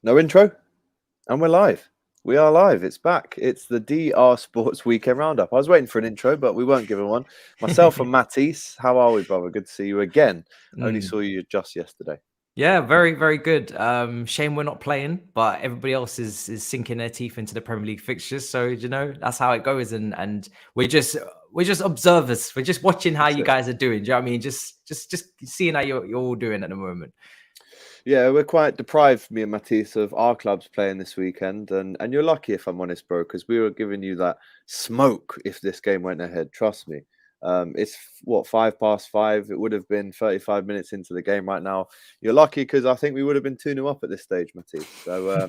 No intro, and we're live. We are live. It's back. It's the DR Sports Weekend Roundup. I was waiting for an intro, but we weren't given one. Myself and Matisse, how are we, brother? Good to see you again. Only saw you just yesterday. Yeah, very, very good. Shame we're not playing, but everybody else is sinking their teeth into the Premier League fixtures. So that's how it goes, and we're just observers. We're just watching how you guys are doing. Do you know what I mean? Just seeing how you're all doing at the moment. Yeah, we're quite deprived, me and Matisse, of our clubs playing this weekend, and you're lucky, if I'm honest, bro, because we were giving you that smoke if this game went ahead. Trust me. It's 5:05. It would have been 35 minutes into the game right now. You're lucky because I think we would have been 2-0 up at this stage, Matisse. So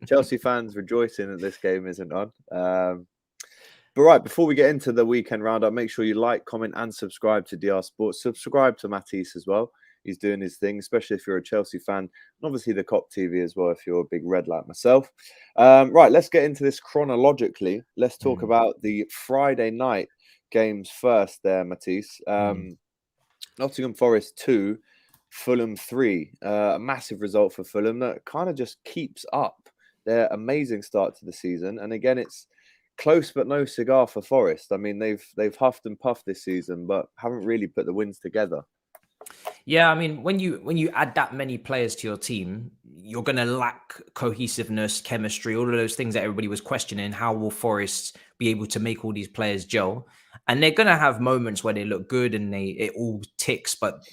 Chelsea fans rejoicing that this game isn't on. But right, before we get into the weekend roundup, make sure you like, comment, and subscribe to DR Sports. Subscribe to Matisse as well. He's doing his thing, especially if you're a Chelsea fan, and obviously the COP TV as well, if you're a big red like myself. Right, let's get into this chronologically. Let's talk about the Friday night games first there, Matisse. Nottingham Forest 2, Fulham 3. A massive result for Fulham that kind of just keeps up their amazing start to the season. And again, it's close but no cigar for Forest. I mean, they've huffed and puffed this season, but haven't really put the wins together. Yeah, I mean, when you add that many players to your team, you're going to lack cohesiveness, chemistry, all of those things that everybody was questioning. How will Forest be able to make all these players gel? And they're going to have moments where they look good and it all ticks. But,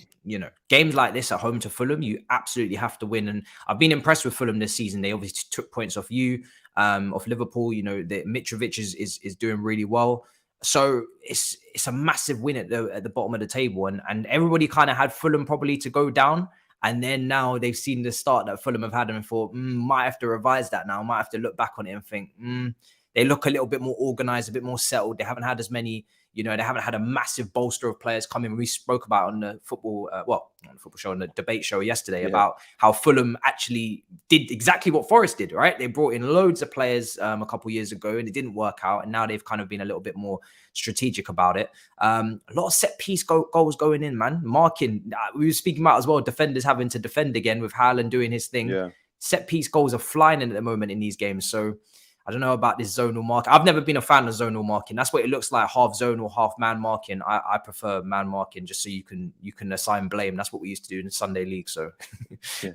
games like this at home to Fulham, you absolutely have to win. And I've been impressed with Fulham this season. They obviously took points off off Liverpool. That Mitrovic is doing really well. So it's a massive win at the bottom of the table, and everybody kind of had Fulham probably to go down, and then now they've seen the start that Fulham have had and thought might have to revise that now, might have to look back on it and think they look a little bit more organized, a bit more settled. They haven't had as many, they haven't had a massive bolster of players coming. We spoke about on the football, on the football show, on the debate show yesterday about how Fulham actually did exactly what Forest did, right? They brought in loads of players a couple of years ago and it didn't work out. And now they've kind of been a little bit more strategic about it. A lot of set piece goals going in, man. Marking, we were speaking about as well, defenders having to defend again with Haaland doing his thing. Yeah. Set piece goals are flying in at the moment in these games. So I don't know about this zonal marking. I've never been a fan of zonal marking. That's what it looks like, half zonal, half man marking. I prefer man marking just so you can assign blame. That's what we used to do in the Sunday League. So, yeah.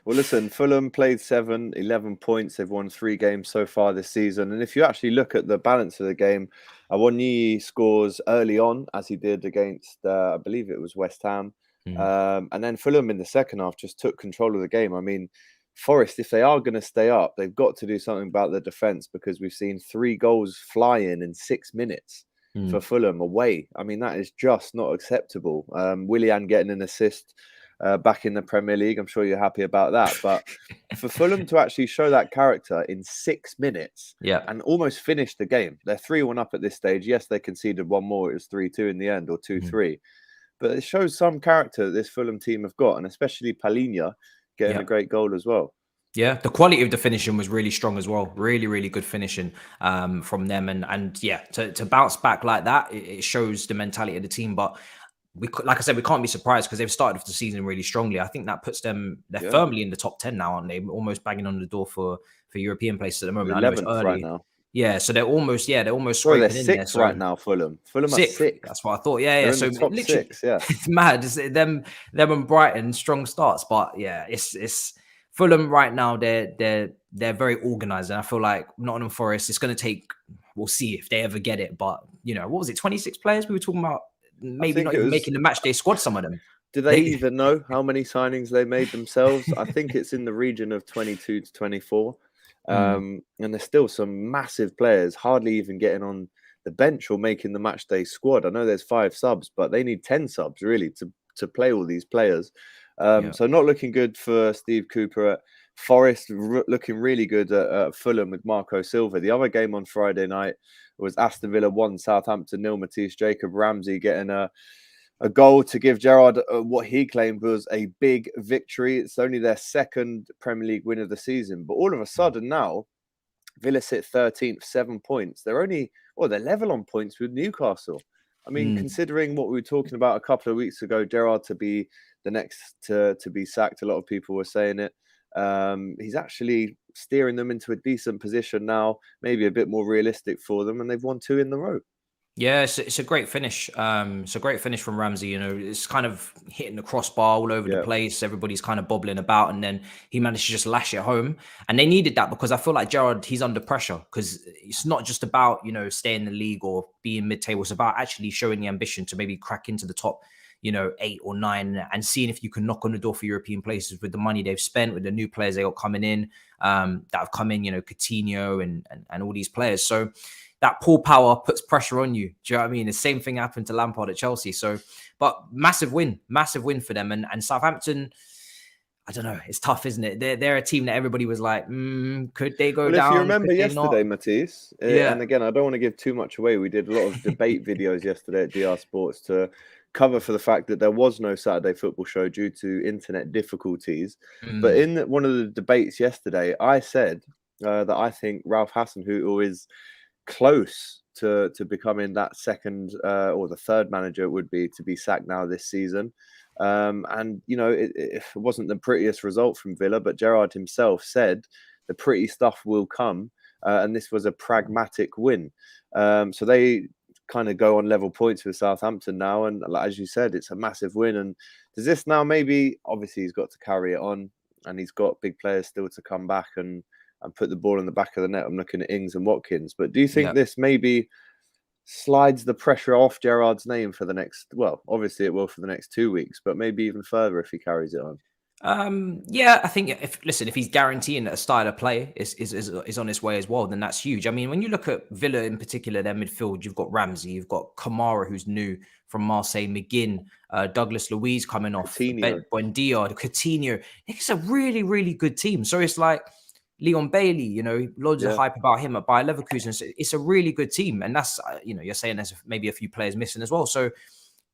Well, listen, Fulham played 11 points. They've won 3 games so far this season. And if you actually look at the balance of the game, Awoniyi scores early on, as he did against, I believe it was West Ham. And then Fulham in the second half just took control of the game. I mean, Forest, if they are going to stay up, they've got to do something about the defence because we've seen 3 goals fly in 6 minutes for Fulham away. I mean, that is just not acceptable. Willian getting an assist back in the Premier League. I'm sure you're happy about that. But for Fulham to actually show that character in 6 minutes and almost finish the game, they're 3-1 up at this stage. Yes, they conceded one more. It was 3-2 in the end, or 2-3. But it shows some character that this Fulham team have got, and especially Palhinha getting a great goal as well. Yeah, the quality of the finishing was really strong as well. Really, really good finishing from them. And yeah, to bounce back like that, it shows the mentality of the team. But like I said, we can't be surprised because they've started off the season really strongly. I think that puts them, they're firmly in the top 10 now, aren't they? Almost banging on the door for European places at the moment. 11th, I know it's early. Right now. Yeah, so they're almost scraping they're 6th in there. So right now, Fulham. Fulham are 6th. That's what I thought. Yeah. So top 6, yeah. It's mad. It's them and Brighton, strong starts. But yeah, it's Fulham right now. They're very organized, and I feel like Nottingham Forest. It's going to take. We'll see if they ever get it. But what was it? 26 players we were talking about. Maybe not even making the match day squad. Some of them. Do they even know how many signings they made themselves? I think it's in the region of 22 to 24. And there's still some massive players hardly even getting on the bench or making the match day squad. I know there's 5 subs, but they need 10 subs really to play all these players. So not looking good for Steve Cooper at Forest, looking really good at Fulham with Marco Silva. The other game on Friday night was Aston Villa 1, Southampton 0. Matisse, Jacob Ramsey getting a goal to give Gerrard what he claimed was a big victory. It's only their 2nd Premier League win of the season. But all of a sudden now, Villa sit 13th, 7 points. They're level on points with Newcastle. I mean, considering what we were talking about a couple of weeks ago, Gerrard to be the next to be sacked, a lot of people were saying it. He's actually steering them into a decent position now, maybe a bit more realistic for them, and they've won 2 in the row. Yeah, it's a great finish. It's a great finish from Ramsey. You know, it's kind of hitting the crossbar all over the Yeah, place. Everybody's kind of bobbling about, and then he managed to just lash it home. And they needed that because I feel like Gerrard, he's under pressure because it's not just about, you know, staying in the league or being mid-table. It's about actually showing the ambition to maybe crack into the top, you know, 8 or 9, and seeing if you can knock on the door for European places with the money they've spent, with the new players they got coming in, that have come in, you know, Coutinho and all these players. So that pull power puts pressure on you. Do you know what I mean? The same thing happened to Lampard at Chelsea. So, but massive win for them. And Southampton, I don't know. It's tough, isn't it? They're a team that everybody was like, could they go well, down? if you remember Could they yesterday, not? Matisse, Yeah. and again, I don't want to give too much away. We did a lot of debate videos yesterday at DR Sports to cover for the fact that there was no Saturday football show due to internet difficulties. But Mm, in one of the debates yesterday, I said that I think Ralph Hasenhüttl is close to becoming that second or the third manager it would be to be sacked now this season. And you know, it wasn't the prettiest result from Villa, but Gerrard himself said the pretty stuff will come, and this was a pragmatic win. So they kind of go on level points with Southampton now, and as you said, it's a massive win. And does this now maybe? Obviously, he's got to carry it on, and he's got big players still to come back and put the ball in the back of the net. I'm looking at Ings and Watkins, but do you think yeah. this maybe slides the pressure off Gerrard's name for the next, well, obviously it will for the next 2 weeks, but maybe even further if he carries it on? Yeah, I think if he's guaranteeing that a style of play is on his way as well, then that's huge. I mean, when you look at Villa in particular, their midfield, you've got Ramsey, you've got Kamara, who's new from Marseille, McGinn, Douglas Luiz coming off, Coutinho, Buendia, Coutinho. It's a really, really good team. So it's like Leon Bailey, you know, loads of yeah, hype about him at Bayer Leverkusen. So it's a really good team, and that's you know, you're saying there's maybe a few players missing as well. So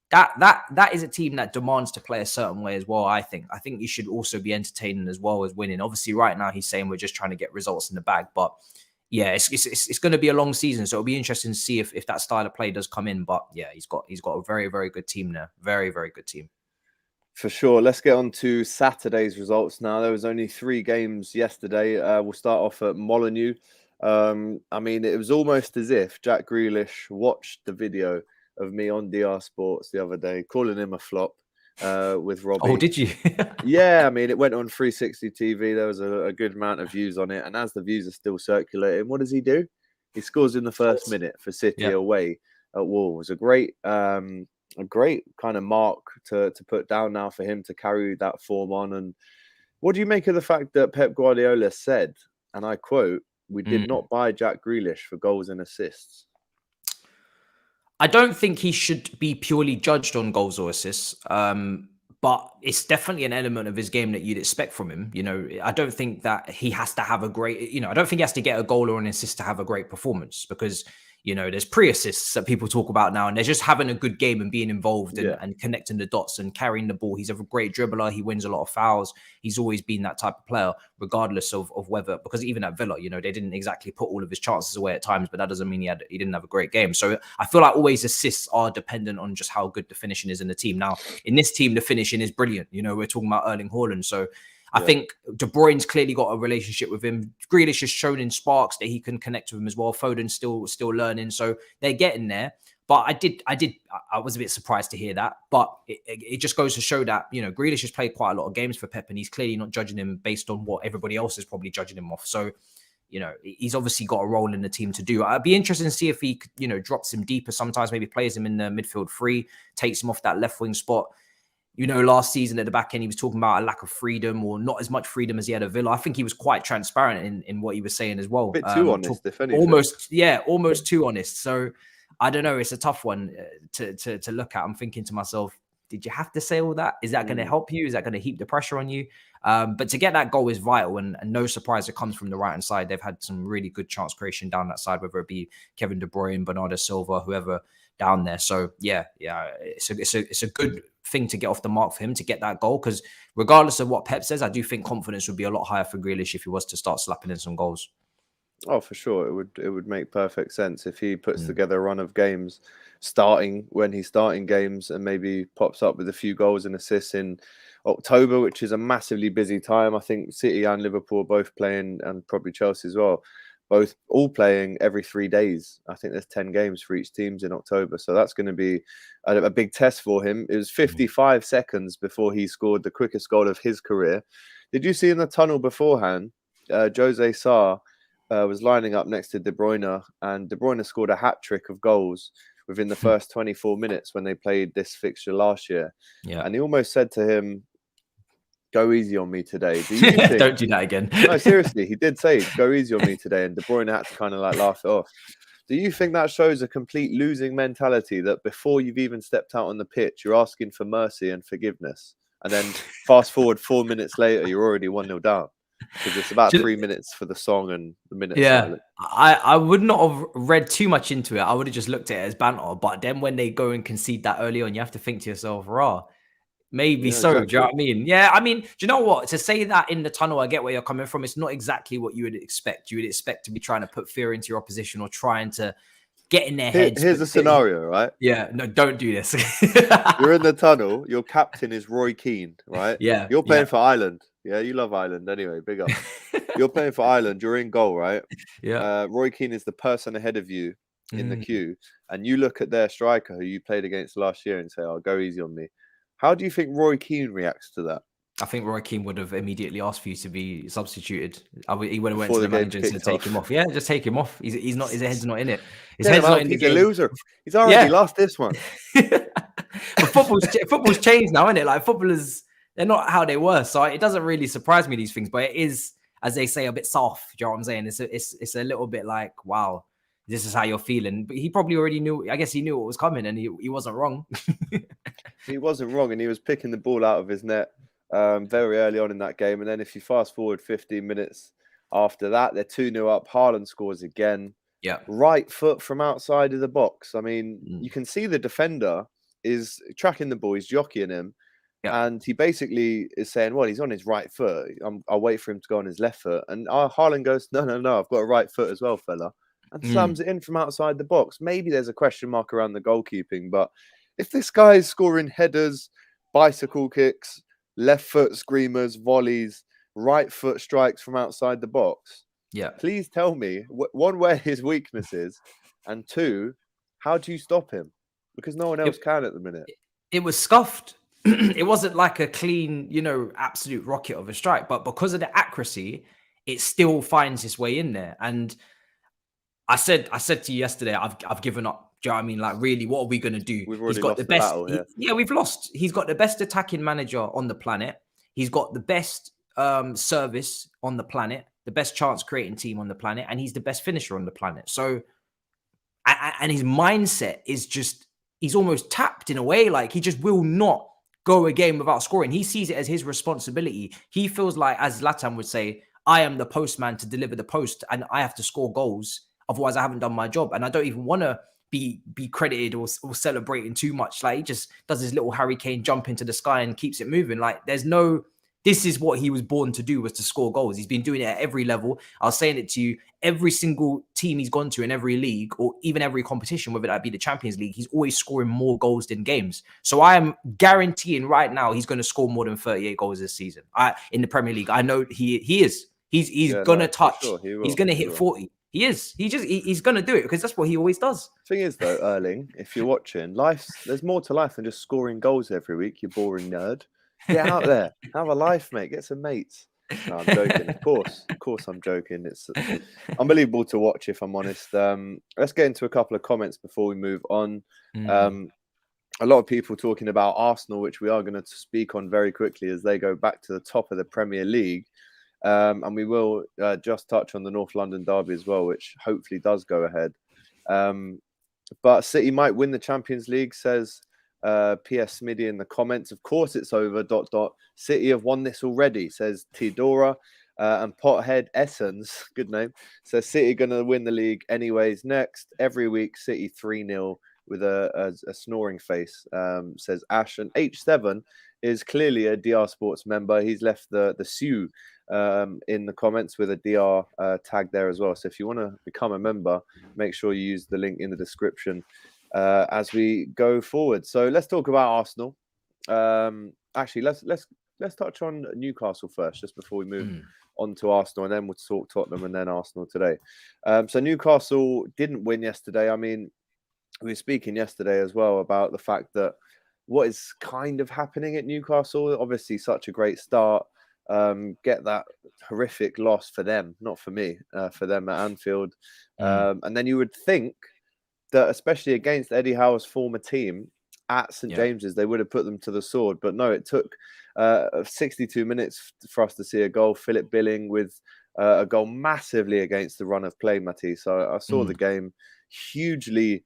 that is a team that demands to play a certain way as well. I think you should also be entertaining as well as winning. Obviously, right now he's saying we're just trying to get results in the bag, but yeah, it's going to be a long season, so it'll be interesting to see if that style of play does come in. But yeah, he's got a very, very good team there, very, very good team. for sure. Let's get on to Saturday's results now. There was only 3 games yesterday. We'll start off at Molineux. I mean, it was almost as if Jack Grealish watched the video of me on DR Sports the other day, calling him a flop with Oh, Robbie. did you? Yeah, I mean, it went on 360 TV. There was a good amount of views on it. And as the views are still circulating, what does he do? He scores in the first minute for City Yeah. away at Wolves. A great kind of mark to put down now for him to carry that form on. And what do you make of the fact that Pep Guardiola said, and I quote, "We did Mm. not buy Jack Grealish for goals and assists"? I don't think he should be purely judged on goals or assists. But it's definitely an element of his game that you'd expect from him. You know, I don't think that he has to have a great, you know, I don't think he has to get a goal or an assist to have a great performance because, you know, there's pre-assists that people talk about now and they're just having a good game and being involved Yeah, and connecting the dots and carrying the ball. He's a great dribbler. He wins a lot of fouls. He's always been that type of player, regardless of whether, because even at Villa, you know, they didn't exactly put all of his chances away at times, but that doesn't mean he didn't have a great game. So I feel like always assists are dependent on just how good the finishing is in the team. Now, in this team, the finishing is brilliant. You know, we're talking about Erling Haaland. So I yeah. think De Bruyne's clearly got a relationship with him. Grealish has shown in sparks that he can connect with him as well. Foden's still learning. So they're getting there. But I was a bit surprised to hear that. But it just goes to show that, you know, Grealish has played quite a lot of games for Pep and he's clearly not judging him based on what everybody else is probably judging him off. So, you know, he's obviously got a role in the team to do. I'd be interested to see if he, you know, drops him deeper sometimes, maybe plays him in the midfield free, takes him off that left wing spot. You know, last season at the back end, he was talking about a lack of freedom or not as much freedom as he had at Villa. I think he was quite transparent in what he was saying as well. Bit too honest, if anything. Almost too honest. So I don't know. It's a tough one to look at. I'm thinking to myself, did you have to say all that? Is that going to help you? Is that going to heap the pressure on you? But to get that goal is vital, and no surprise it comes from the right hand side. They've had some really good chance creation down that side, whether it be Kevin De Bruyne, Bernardo Silva, whoever down there. So yeah, it's a good thing to get off the mark for him to get that goal, because regardless of what Pep says, I do think confidence would be a lot higher for Grealish if he was to start slapping in some goals. Oh, for sure. It would make perfect sense if he puts together a run of games starting when he's starting games and maybe pops up with a few goals and assists in October, which is a massively busy time. I think City and Liverpool are both playing, and probably Chelsea as well, all playing every 3 days. I think there's 10 games for each teams in October. So that's going to be a big test for him. It was 55 seconds before he scored the quickest goal of his career. Did you see in the tunnel beforehand, Jose Sarr was lining up next to De Bruyne, and De Bruyne scored a hat-trick of goals within the first 24 minutes when they played this fixture last year. Yeah. And he almost said to him, "Go easy on me today." Do you think... Don't do that again. No, seriously, he did say, "Go easy on me today," and De Bruyne had to kind of like laugh it off. Do you think that shows a complete losing mentality, that before you've even stepped out on the pitch, you're asking for mercy and forgiveness? And then fast forward 4 minutes later, you're already 1-0 down. Because it's about 3 minutes for the song and the minute silent. I would not have read too much into it. I would have just looked at it as banter. But then when they go and concede that early on, you have to think to yourself, raw. Maybe so. Exactly. Do you know what I mean? Yeah, I mean, do you know what? To say that in the tunnel, I get where you're coming from. It's not exactly what you would expect. You would expect to be trying to put fear into your opposition or trying to get in their heads. Here's a scenario, right? Yeah, no, don't do this. You're in the tunnel. Your captain is Roy Keane, right? Yeah. You're playing for Ireland. Yeah, you love Ireland anyway. Big up. You're playing for Ireland. You're in goal, right? Yeah. Roy Keane is the person ahead of you in the queue, and you look at their striker who you played against last year and say, "Oh, go easy on me." How do you think Roy Keane reacts to that? I think Roy Keane would have immediately asked for you to be substituted. He would have went to the manager and said, "Take him off." Yeah, just take him off. He's not. His head's not in it. His head's not in the game. He's a loser. He's already lost this one. But football's changed now, isn't it? Like, footballers, they're not how they were. So it doesn't really surprise me, these things. But it is, as they say, a bit soft. Do you know what I'm saying? It's a little bit like, wow, this is how you're feeling. But he probably already knew. I guess he knew what was coming, and he wasn't wrong. He wasn't wrong, and he was picking the ball out of his net very early on in that game. And then if you fast forward 15 minutes after that, they're 2-0 up. Haaland scores again. Yeah. Right foot from outside of the box. I mean, you can see the defender is tracking the ball. He's jockeying him. Yeah. And he basically is saying, well, he's on his right foot. I'll wait for him to go on his left foot. And Haaland goes, no, I've got a right foot as well, fella. And slams it in from outside the box. Maybe there's a question mark around the goalkeeping. But if this guy is scoring headers, bicycle kicks, left foot screamers, volleys, right foot strikes from outside the box, please tell me, one, where his weakness is, and two, how do you stop him? Because no one else can at the minute. It was scuffed. It wasn't like a clean, absolute rocket of a strike, but because of the accuracy, it still finds its way in there. And I said to you yesterday, I've given up. Do you know what I mean? Like, really, what are we going to do? He's got the best. Battle, we've lost. He's got the best attacking manager on the planet. He's got the best service on the planet, the best chance creating team on the planet, and he's the best finisher on the planet. So, and his mindset is just, he's almost tapped in a way. Like, he just will not go a game without scoring. He sees it as his responsibility. He feels like, as Zlatan would say, I am the postman to deliver the post, and I have to score goals. Otherwise, I haven't done my job. And I don't even want to be credited or celebrating too much. Like, he just does his little Harry Kane jump into the sky and keeps it moving. Like, this is what he was born to do, was to score goals. He's been doing it at every level. I was saying it to you, every single team he's gone to in every league, or even every competition, whether that be the Champions League, he's always scoring more goals than games. So I am guaranteeing right now he's going to score more than 38 goals this season. In the Premier League, I know he is. He's going to touch. Sure, he's going to hit 40. He is. He's going to do it because that's what he always does. Thing is, though, Erling, if you're watching, there's more to life than just scoring goals every week, you boring nerd. Get out there. Have a life, mate. Get some mates. No, I'm joking. Of course I'm joking. It's unbelievable to watch, if I'm honest. Let's get into a couple of comments before we move on. A lot of people talking about Arsenal, which we are going to speak on very quickly as they go back to the top of the Premier League. And we will just touch on the North London derby as well, which hopefully does go ahead. But City might win the Champions League, says PS Smitty in the comments. Of course it's over, ... City have won this already, says Theodora. And Pothead Essence, good name, says City going to win the league anyways. Next, every week, City 3-0 with a snoring face, says Ash. And H7 is clearly a DR Sports member. He's left the Sue in the comments with a DR tag there as well. So if you want to become a member, make sure you use the link in the description as we go forward. So let's talk about Arsenal. Actually, let's let's touch on Newcastle first, just before we move Mm, on to Arsenal, and then we'll talk Tottenham and then Arsenal today. So Newcastle didn't win yesterday. I mean, we were speaking yesterday as well about the fact that what is kind of happening at Newcastle, obviously such a great start, get that horrific loss for them, not for me, for them at Anfield. mm, And then you would think that, especially against Eddie Howe's former team at St yeah. James's, they would have put them to the sword. But no, it took 62 minutes for us to see a goal. Philip Billing with a goal massively against the run of play, Matisse. So I saw the Mm, game hugely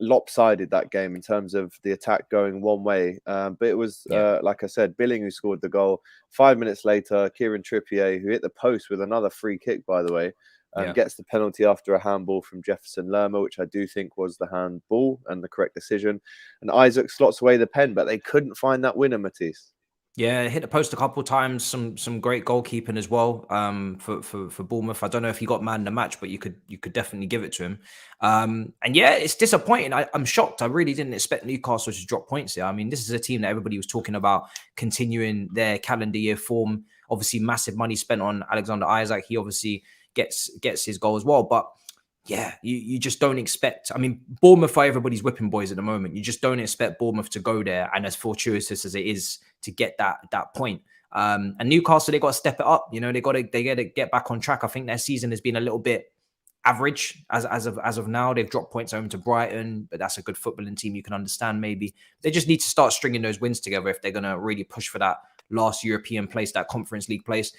lopsided, that game, in terms of the attack going one way. But it was, yeah. like I said, Billing who scored the goal. 5 minutes later, Kieran Trippier, who hit the post with another free kick, by the way, Yeah. gets the penalty after a handball from Jefferson Lerma, which I do think was the handball and the correct decision. And Isaac slots away the pen, but they couldn't find that winner, Matisse. Yeah, hit the post a couple of times. Some great goalkeeping as well. For Bournemouth, I don't know if he got man of the match, but you could definitely give it to him. And yeah, it's disappointing. I'm shocked. I really didn't expect Newcastle to drop points here. I mean, this is a team that everybody was talking about continuing their calendar year form. Obviously, massive money spent on Alexander Isaac. He obviously gets his goal as well, but yeah, you just don't expect. I mean, Bournemouth are everybody's whipping boys at the moment. You just don't expect Bournemouth to go there, and as fortuitous as it is to get that point. And Newcastle, they got to step it up. You know, they got to get back on track. I think their season has been a little bit average as of now. They've dropped points home to Brighton, but that's a good footballing team. You can understand maybe they just need to start stringing those wins together if they're going to really push for that last European place, that Conference League place.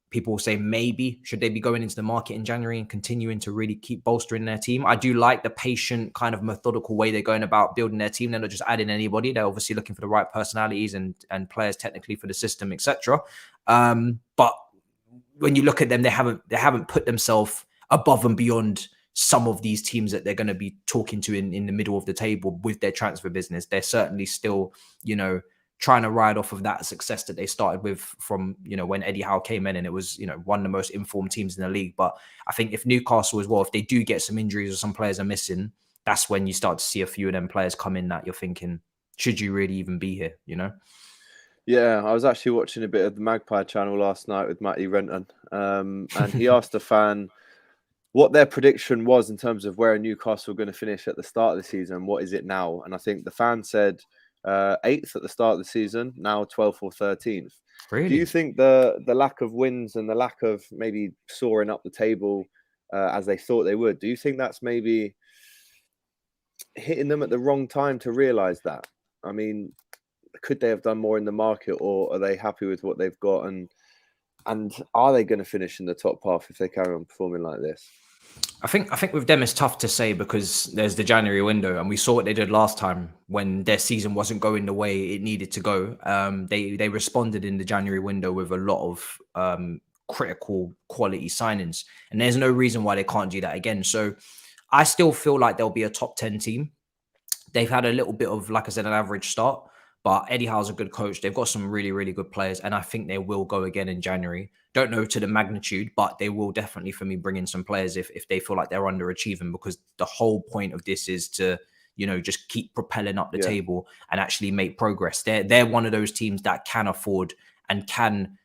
People will say maybe should they be going into the market in January and continuing to really keep bolstering their team. I do like the patient, kind of methodical way they're going about building their team. They're not just adding anybody. They're obviously looking for the right personalities and players technically for the system, etc. But when you look at them, they haven't put themselves above and beyond some of these teams that they're going to be talking to in the middle of the table with their transfer business. They're certainly still, trying to ride off of that success that they started with from, when Eddie Howe came in, and it was, one of the most informed teams in the league. But I think if Newcastle as well, if they do get some injuries or some players are missing, that's when you start to see a few of them players come in that you're thinking, should you really even be here, Yeah, I was actually watching a bit of the Magpie channel last night with Matty Renton, and he asked a fan what their prediction was in terms of where Newcastle were going to finish at the start of the season. What is it now? And I think the fan said 8th at the start of the season, now 12th or 13th. Do you Really? think the lack of wins and the lack of maybe soaring up the table as they thought they would, do you think that's maybe hitting them at the wrong time to realise that? I mean, could they have done more in the market, or are they happy with what they've got? And are they going to finish in the top half if they carry on performing like this? I think with them it's tough to say because there's the January window, and we saw what they did last time when their season wasn't going the way it needed to go. They responded in the January window with a lot of critical quality signings, and there's no reason why they can't do that again. So I still feel like they'll be a top 10 team. They've had a little bit of, like I said, an average start, but Eddie Howe's a good coach. They've got some really, really good players, and I think they will go again in January. Don't know to the magnitude, but they will definitely, for me, bring in some players if they feel like they're underachieving, because the whole point of this is to, just keep propelling up the Yeah. table and actually make progress. They're one of those teams that can afford and can,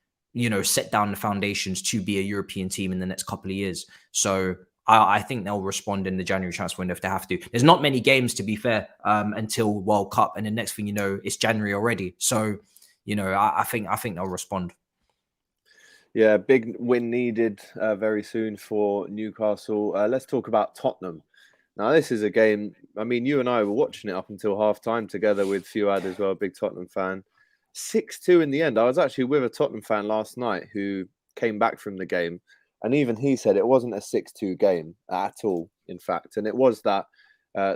set down the foundations to be a European team in the next couple of years. So I think they'll respond in the January transfer window if they have to. There's not many games, to be fair, until World Cup, and the next thing you know, it's January already. So, I think they'll respond. Yeah, big win needed very soon for Newcastle. Let's talk about Tottenham. Now, this is a game, I mean, you and I were watching it up until half-time together with Fuad as well, a big Tottenham fan. 6-2 in the end. I was actually with a Tottenham fan last night who came back from the game, and even he said it wasn't a 6-2 game at all, in fact. And it was that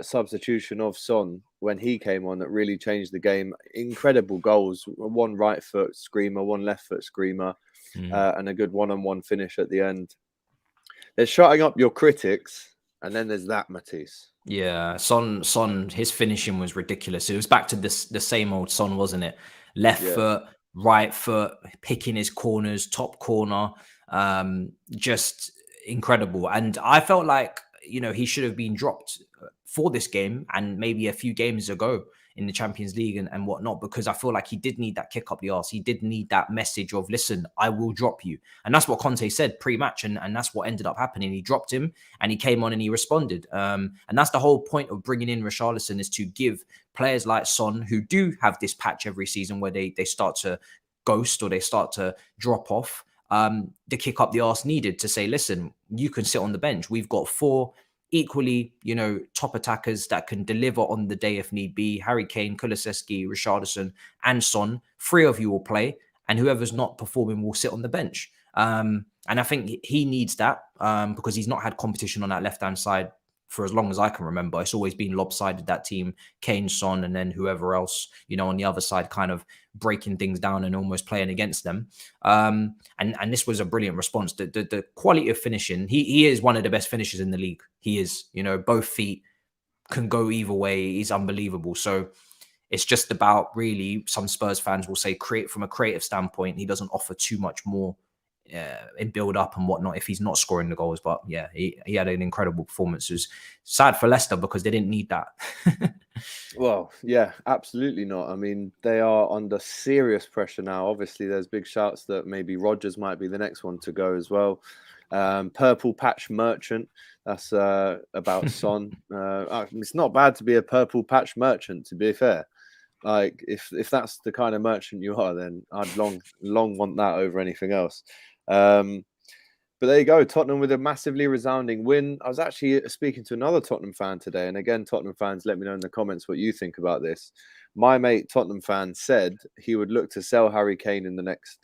substitution of Son when he came on that really changed the game. Incredible goals, one right foot screamer, one left foot screamer, and a good one-on-one finish at the end. They're shutting up your critics, and then there's that, Matisse. Yeah, Son, his finishing was ridiculous. It was back to this the same old Son, wasn't it? Left Yeah. foot, right foot, picking his corners, top corner, just incredible. And I felt like he should have been dropped for this game and maybe a few games ago. in the Champions League and whatnot, because I feel like he did need that kick up the arse. He did need that message of, listen, I will drop you. And that's what Conte said pre-match, and that's what ended up happening. He dropped him and he came on and he responded. And that's the whole point of bringing in Richarlison, is to give players like Son, who do have this patch every season where they start to ghost or they start to drop off, the kick up the arse needed to say, listen, you can sit on the bench. We've got 4 equally, top attackers that can deliver on the day if need be. Harry Kane, Kulusevski, Richarlison, and Son. 3 of you will play, and whoever's not performing will sit on the bench. And I think he needs that because he's not had competition on that left-hand side for as long as I can remember. It's always been lopsided, that team, Kane, Son, and then whoever else, on the other side, kind of breaking things down and almost playing against them. And this was a brilliant response. The quality of finishing, he is one of the best finishers in the league. He is, both feet can go either way. He's unbelievable. So it's just about, really, some Spurs fans will say, from a creative standpoint, he doesn't offer too much more in build up and whatnot if he's not scoring the goals. But yeah, he had an incredible performance. It was sad for Leicester because they didn't need that. Well, yeah, absolutely not. I mean, they are under serious pressure now. Obviously, there's big shouts that maybe Rodgers might be the next one to go as well. Purple patch merchant. That's about Son. It's not bad to be a purple patch merchant, to be fair. Like, if that's the kind of merchant you are, then I'd long want that over anything else. But there you go, Tottenham with a massively resounding win. I was actually speaking to another Tottenham fan today, and again, Tottenham fans, let me know in the comments what you think about this. My mate, Tottenham fan, said he would look to sell Harry Kane in the next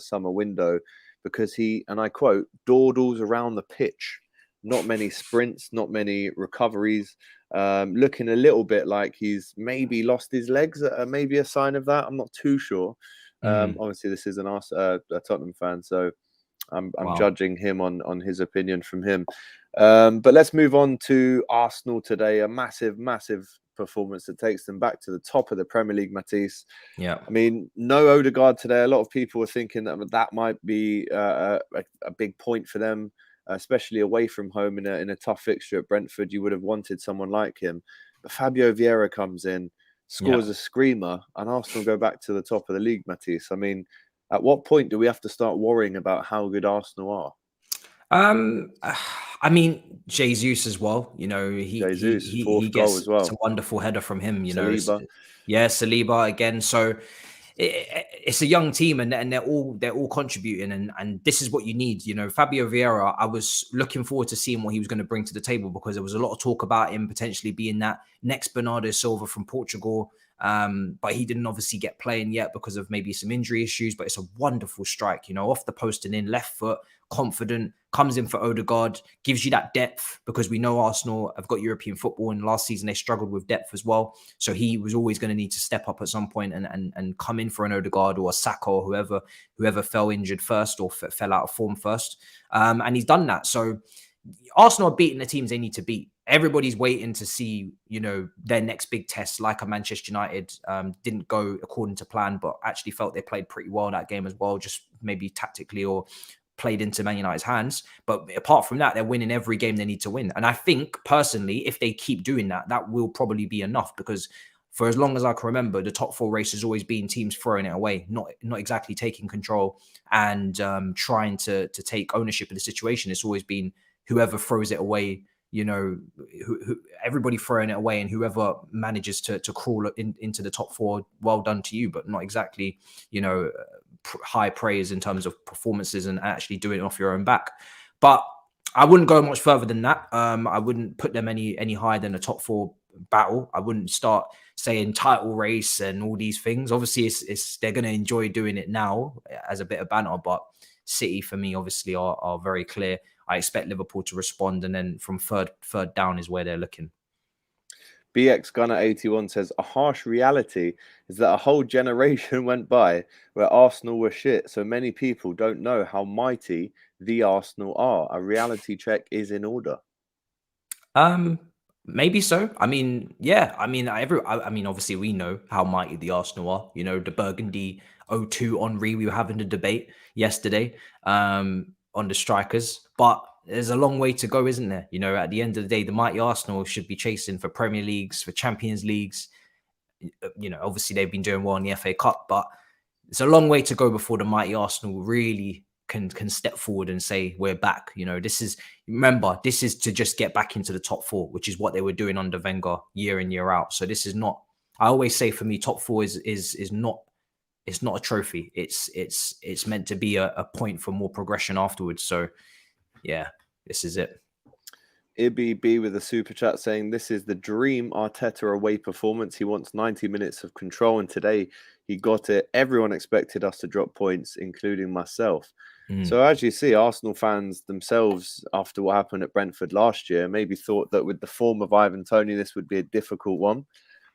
summer window because he, and I quote, dawdles around the pitch. Not many sprints, not many recoveries. Looking a little bit like he's maybe lost his legs, maybe a sign of that. I'm not too sure. Obviously, this is a Tottenham fan, so I'm Wow. judging him on his opinion from him. But let's move on to Arsenal today. A massive performance that takes them back to the top of the Premier League, Matisse. Yeah. I mean, no Odegaard today. A lot of people were thinking that might be a big point for them, especially away from home in a tough fixture at Brentford. You would have wanted someone like him. But Fabio Vieira comes in, scores a screamer, and Arsenal go back to the top of the league, Matisse. I mean, at what point do we have to start worrying about how good Arsenal are? I mean, Jesus as well. He goal gets as well. a wonderful header from him. Saliba. Saliba again. So it's a young team, and they're all contributing, and this is what you need. Fabio Vieira, I was looking forward to seeing what he was going to bring to the table, because there was a lot of talk about him potentially being that next Bernardo Silva from Portugal. But he didn't obviously get playing yet because of maybe some injury issues. But it's a wonderful strike, off the post and in, left foot, confident, comes in for Odegaard, gives you that depth, because we know Arsenal have got European football, and last season they struggled with depth as well. So he was always going to need to step up at some point and come in for an Odegaard or a Saka or whoever fell injured first or fell out of form first. And he's done that. So Arsenal are beating the teams they need to beat. Everybody's waiting to see, their next big test, like a Manchester United. Didn't go according to plan, but actually felt they played pretty well that game as well, just maybe tactically or played into Man United's hands. But apart from that, they're winning every game they need to win. And I think, personally, if they keep doing that, that will probably be enough, because for as long as I can remember, the top 4 race has always been teams throwing it away, not exactly taking control and trying to take ownership of the situation. It's always been whoever throws it away, everybody throwing it away, and whoever manages to crawl into the top 4, well done to you, but not exactly, high praise in terms of performances and actually doing it off your own back. But I wouldn't go much further than that. I wouldn't put them any higher than a top 4 battle. I wouldn't start saying title race and all these things. Obviously, it's they're going to enjoy doing it now as a bit of banter, but City, for me, obviously are very clear. I expect Liverpool to respond, and then from third down is where they're looking. BX Gunner 81 says, a harsh reality is that a whole generation went by where Arsenal were shit, so many people don't know how mighty the Arsenal are. A reality check is in order. Maybe so. I mean, yeah. I mean, obviously we know how mighty the Arsenal are. The Burgundy 0-2 Henry, we were having a debate yesterday on the strikers, but there's a long way to go, isn't there? At the end of the day, the mighty Arsenal should be chasing for Premier Leagues, for Champions Leagues, obviously they've been doing well in the FA Cup, but it's a long way to go before the mighty Arsenal really can step forward and say we're back. This is to just get back into the top four, which is what they were doing under Wenger year in, year out. So this is not. I always say for me, top four is not. It's not a trophy. It's meant to be a point for more progression afterwards. So yeah, this is it. Ibby B with a super chat saying this is the dream Arteta away performance. He wants 90 minutes of control, and today he got it. Everyone expected us to drop points, including myself. So as you see, Arsenal fans themselves, after what happened at Brentford last year, maybe thought that with the form of Ivan Toney, this would be a difficult one.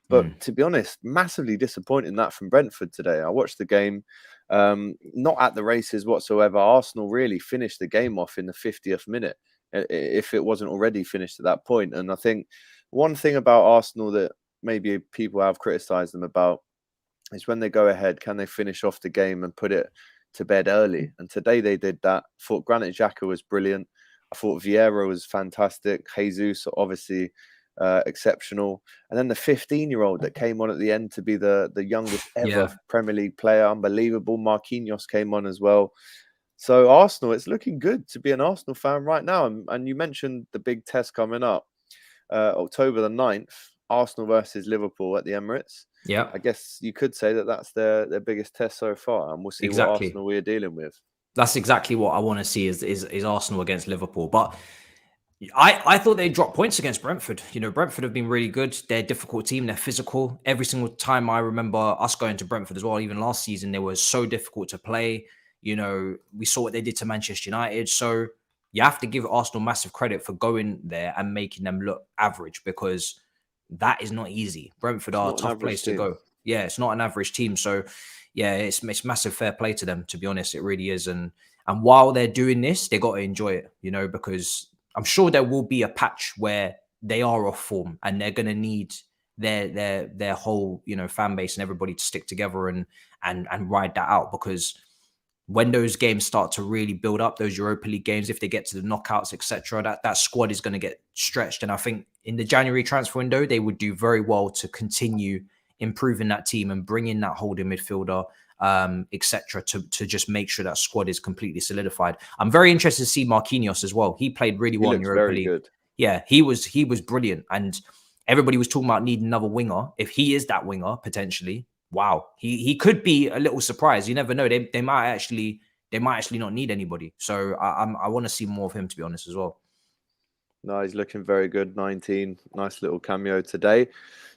But to be honest, massively disappointing that from Brentford today. I watched the game, not at the races whatsoever. Arsenal really finished the game off in the 50th minute, if it wasn't already finished at that point. And I think one thing about Arsenal that maybe people have criticised them about is when they go ahead, can they finish off the game and put it to bed early? And today they did that. I thought Granit Xhaka was brilliant. I thought Vieira was fantastic. Jesus, obviously, exceptional. And then the 15-year-old that came on at the end to be the youngest ever Premier League player, unbelievable. Marquinhos came on as well. So Arsenal, it's looking good to be an Arsenal fan right now. And you mentioned the big test coming up, October the 9th, Arsenal versus Liverpool at the Emirates. Yeah, I guess you could say that that's their biggest test so far, and we'll see what Arsenal we're dealing with. That's exactly what I want to see is Arsenal against Liverpool. But I thought they dropped points against Brentford. Brentford have been really good. They're a difficult team. They're physical. Every single time I remember us going to Brentford as well, even last season, they were so difficult to play. We saw what they did to Manchester United. So you have to give Arsenal massive credit for going there and making them look average, because that is not easy. Brentford are a tough place to go. Yeah, it's not an average team. So yeah, it's massive fair play to them, to be honest. It really is. And while they're doing this, they got to enjoy it, because I'm sure there will be a patch where they are off form and they're going to need their whole, fan base and everybody to stick together and ride that out, because when those games start to really build up, those Europa League games, if they get to the knockouts, etc., that squad is going to get stretched. And I think in the January transfer window, they would do very well to continue improving that team and bring in that holding midfielder, etc., to just make sure that squad is completely solidified. I'm very interested to see Marquinhos as well. He played really well in Europa League. Good. Yeah, he was brilliant, and everybody was talking about needing another winger. If he is that winger potentially, wow, he could be a little surprise. You never know. They might actually not need anybody. So I want to see more of him, to be honest, as well. No, he's looking very good. 19, nice little cameo today.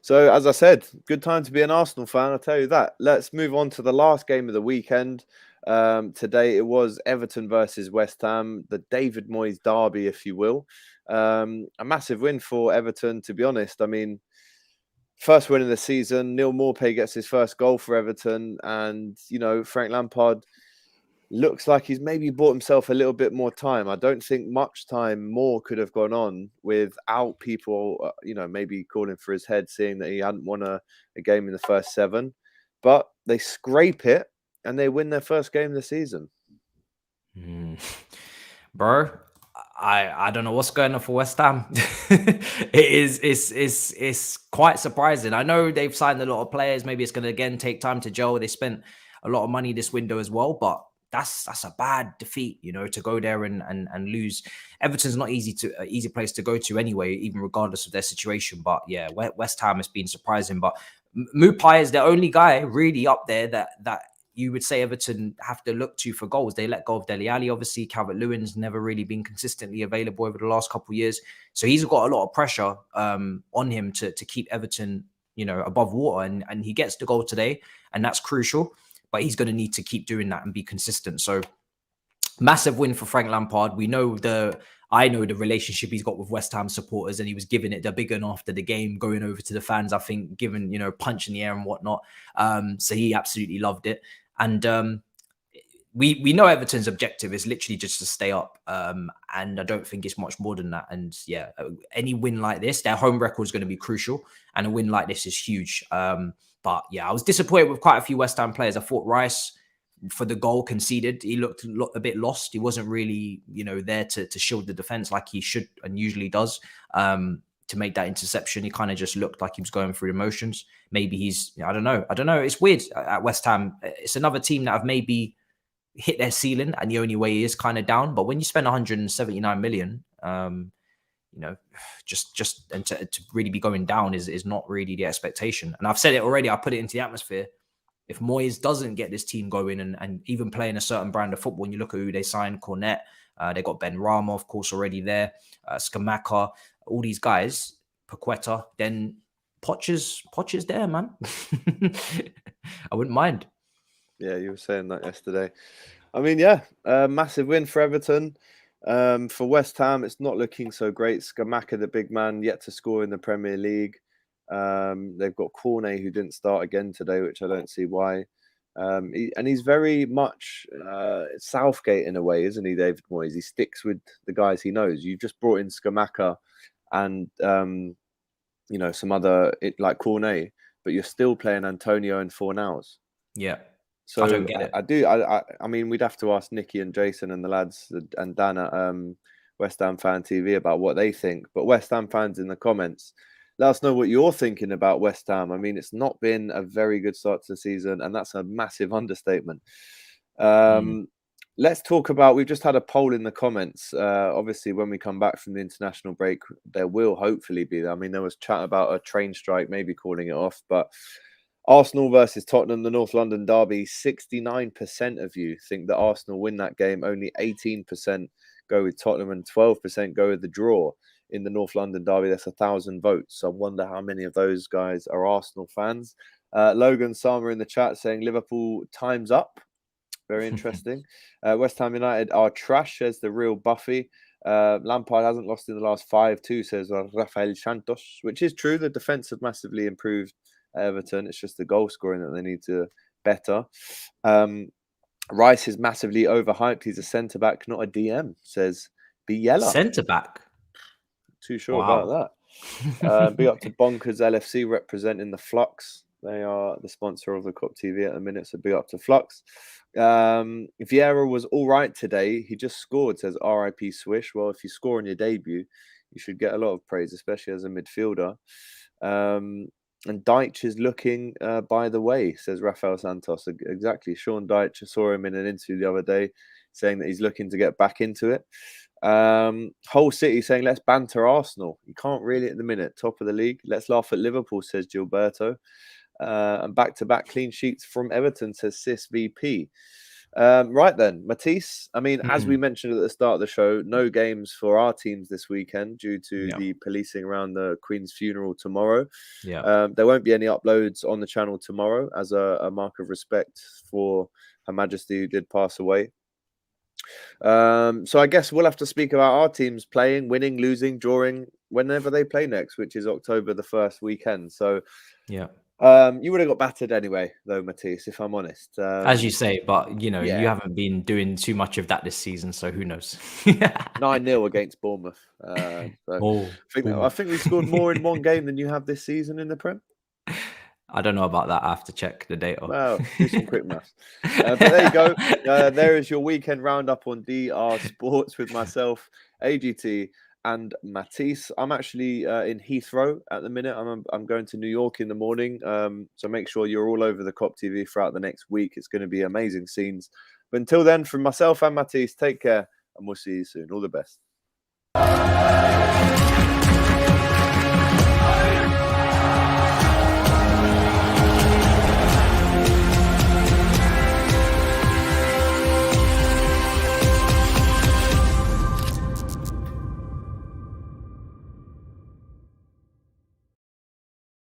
So, as I said, good time to be an Arsenal fan, I'll tell you that. Let's move on to the last game of the weekend. Today, it was Everton versus West Ham, the David Moyes derby, if you will. A massive win for Everton, to be honest. I mean, first win of the season. Neil Maupay gets his first goal for Everton. And, Frank Lampard looks like he's maybe bought himself a little bit more time. I don't think much time more could have gone on without people, maybe calling for his head, seeing that he hadn't won a game in the first 7. But they scrape it and they win their first game of the season. Bro, I don't know what's going on for West Ham. It's quite surprising. I know they've signed a lot of players. Maybe it's going to again take time to gel. They spent a lot of money this window as well, but that's a bad defeat, to go there and lose. Everton's not easy place to go to anyway, even regardless of their situation. But yeah, West Ham has been surprising. But Maupay is the only guy really up there that you would say Everton have to look to for goals. They let go of Dele Alli, obviously. Calvert-Lewin's never really been consistently available over the last couple of years. So he's got a lot of pressure on him to keep Everton, above water. And he gets the goal today, and that's crucial. But he's going to need to keep doing that and be consistent. So massive win for Frank Lampard. I know the relationship he's got with West Ham supporters, and he was giving it the big one after the game, going over to the fans, I think, giving, punch in the air and whatnot. So he absolutely loved it. And we know Everton's objective is literally just to stay up. And I don't think it's much more than that. And yeah, any win like this, their home record is going to be crucial. And a win like this is huge. But yeah, I was disappointed with quite a few West Ham players. I thought Rice, for the goal conceded, he looked a bit lost. He wasn't really, there to shield the defense like he should and usually does. to make that interception. He kind of just looked like he was going through emotions. Maybe he's, I don't know. It's weird at West Ham. It's another team that have maybe hit their ceiling, and the only way is kind of down. But when you spend 179 million, just and to really be going down is not really the expectation. And I've said it already. I put it into the atmosphere. If Moyes doesn't get this team going and even playing a certain brand of football, and you look at who they signed, Cornet, they got Ben Rama, of course, already there, Skamaka, all these guys, Paqueta, then Poch is there, man. I wouldn't mind. Yeah, you were saying that yesterday. I mean, yeah, massive win for Everton. For West Ham, it's not looking so great. Skamaka, the big man, yet to score in the Premier League. They've got Cornet, who didn't start again today, which I don't see why. He's very much Southgate in a way, isn't he, David Moyes? He sticks with the guys he knows. You just brought in Skamaka and some other like Cornet, but you're still playing Antonio and Fornals. Yeah. So I don't get it. I mean, we'd have to ask Nicky and Jason and the lads and Dan at West Ham Fan TV about what they think. But West Ham fans in the comments, let us know what you're thinking about West Ham. I mean, it's not been a very good start to the season, and that's a massive understatement. Let's talk about, we've just had a poll in the comments. Obviously, when we come back from the international break, there will hopefully be, I mean, there was chat about a train strike, maybe calling it off, but Arsenal versus Tottenham, the North London derby, 69% of you think that Arsenal win that game. Only 18% go with Tottenham and 12% go with the draw in the North London derby. That's 1,000 votes. So I wonder how many of those guys are Arsenal fans. Logan Sama in the chat saying Liverpool time's up. Very interesting. West Ham United are trash, says the real Buffy. Lampard hasn't lost in the last 5-2, says Rafael Santos, which is true. The defence have massively improved at Everton. It's just the goal scoring that they need to better. Rice is massively overhyped. He's a centre-back, not a DM, says Biella. Centre-back? Too sure about that. Big up to Bonkers LFC representing the Flux. They are the sponsor of the Cop TV at the minute, so big up to Flux. Vieira was all right today. He just scored, says RIP Swish. Well, if you score on your debut, you should get a lot of praise, especially as a midfielder. And Deitch is looking by the way, says Rafael Santos. Exactly. Sean Deitch, I saw him in an interview the other day saying that he's looking to get back into it. Whole City saying, let's banter Arsenal. You can't really at the minute. Top of the league. Let's laugh at Liverpool, says Gilberto. And back-to-back clean sheets from Everton, says Sis VP. Right then, Matisse. I mean, as we mentioned at the start of the show, no games for our teams this weekend due to the policing around the Queen's funeral tomorrow. There won't be any uploads on the channel tomorrow as a mark of respect for Her Majesty who did pass away. So I guess we'll have to speak about our teams playing, winning, losing, drawing whenever they play next, which is October the 1st weekend. So you would have got battered anyway, though, Matisse, if I'm honest. As you say, but you haven't been doing too much of that this season, so who knows? 9-0 against Bournemouth. I think we scored more in one game than you have this season in the Prem. I don't know about that. I have to check the data. Well, do some quick maths. But there you go. There is your weekend roundup on DR Sports with myself, AGT, and Matisse. I'm actually in Heathrow at the minute. I'm going to New York in the morning. So make sure you're all over the Cop TV throughout the next week. It's going to be amazing scenes. But until then, from myself and Matisse, take care, and we'll see you soon. All the best.